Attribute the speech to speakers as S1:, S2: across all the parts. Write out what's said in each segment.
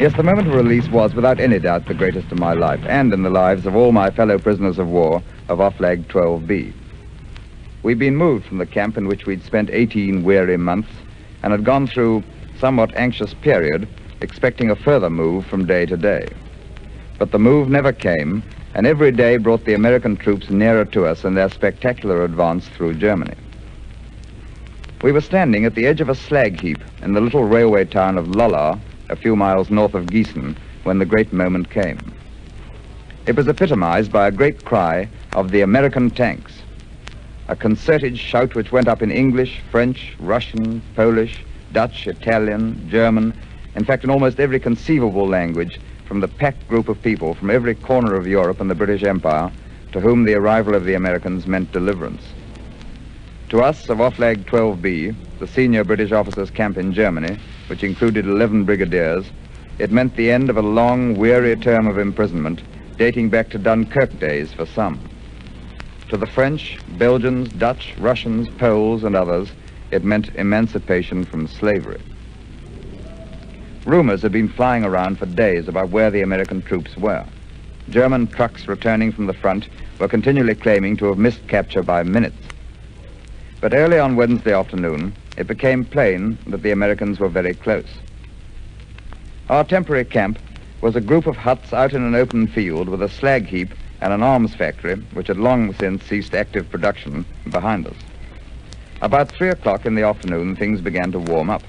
S1: Yes, the moment of release was, without any doubt, the greatest of my life, and in the lives of all my fellow prisoners of war of Oflag XIII B. We'd been moved from the camp in which we'd spent 18 weary months and had gone through a somewhat anxious period, expecting a further move from day to day. But the move never came, and every day brought the American troops nearer to us in their spectacular advance through Germany. We were standing at the edge of a slag heap in the little railway town of Lollar, a few miles north of Gießen, when the great moment came. It was epitomized by a great cry of the American tanks, a concerted shout which went up in English, French, Russian, Polish, Dutch, Italian, German, in fact in almost every conceivable language, from the packed group of people from every corner of Europe and the British Empire to whom the arrival of the Americans meant deliverance. To us of Oflag XIII B, the senior British officers' camp in Germany, which included 11 brigadiers, it meant the end of a long, weary term of imprisonment dating back to Dunkirk days for some. To the French, Belgians, Dutch, Russians, Poles, and others, it meant emancipation from slavery. Rumors had been flying around for days about where the American troops were. German trucks returning from the front were continually claiming to have missed capture by minutes. But early on Wednesday afternoon, it became plain that the Americans were very close. Our temporary camp was a group of huts out in an open field with a slag heap and an arms factory, which had long since ceased active production, behind us. About 3 o'clock in the afternoon, things began to warm up.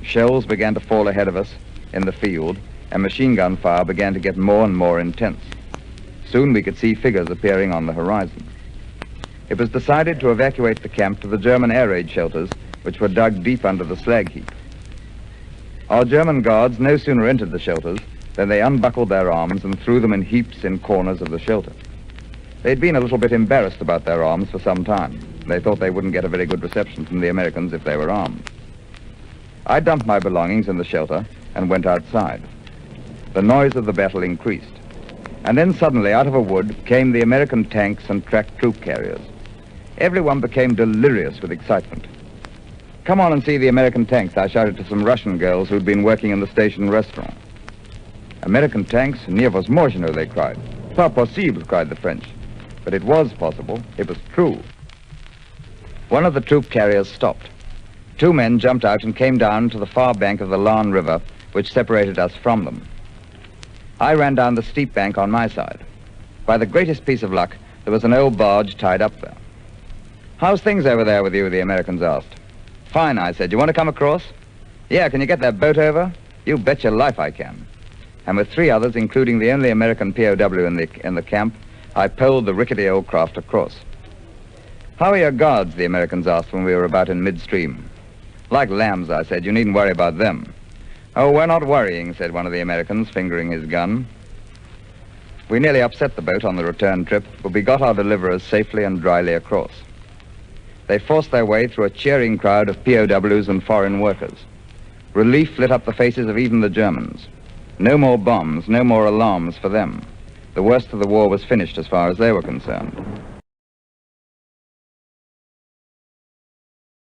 S1: Shells began to fall ahead of us in the field, and machine gun fire began to get more and more intense. Soon we could see figures appearing on the horizon. It was decided to evacuate the camp to the German air raid shelters, which were dug deep under the slag heap. Our German guards no sooner entered the shelters than they unbuckled their arms and threw them in heaps in corners of the shelter. They'd been a little bit embarrassed about their arms for some time. They thought they wouldn't get a very good reception from the Americans if they were armed. I dumped my belongings in the shelter and went outside. The noise of the battle increased. And then suddenly, out of a wood, came the American tanks and tracked troop carriers. Everyone became delirious with excitement. "Come on and see the American tanks," I shouted to some Russian girls who'd been working in the station restaurant. "American tanks? Невозможно," they cried. "Pas possible," cried the French. But it was possible. It was true. One of the troop carriers stopped. 2 men jumped out and came down to the far bank of the Lahn River, which separated us from them. I ran down the steep bank on my side. By the greatest piece of luck, there was an old barge tied up there. "How's things over there with you?" the Americans asked. "Fine," I said. "You want to come across?" "Yeah, can you get that boat over?" "You bet your life I can." And with 3 others, including the only American POW in the camp, I poled the rickety old craft across. "How are your guards?" the Americans asked when we were about in midstream. "Like lambs," I said. "You needn't worry about them." "Oh, we're not worrying," said one of the Americans, fingering his gun. We nearly upset the boat on the return trip, but we got our deliverers safely and dryly across. They forced their way through a cheering crowd of POWs and foreign workers. Relief lit up the faces of even the Germans. No more bombs, no more alarms for them. The worst of the war was finished as far as they were concerned.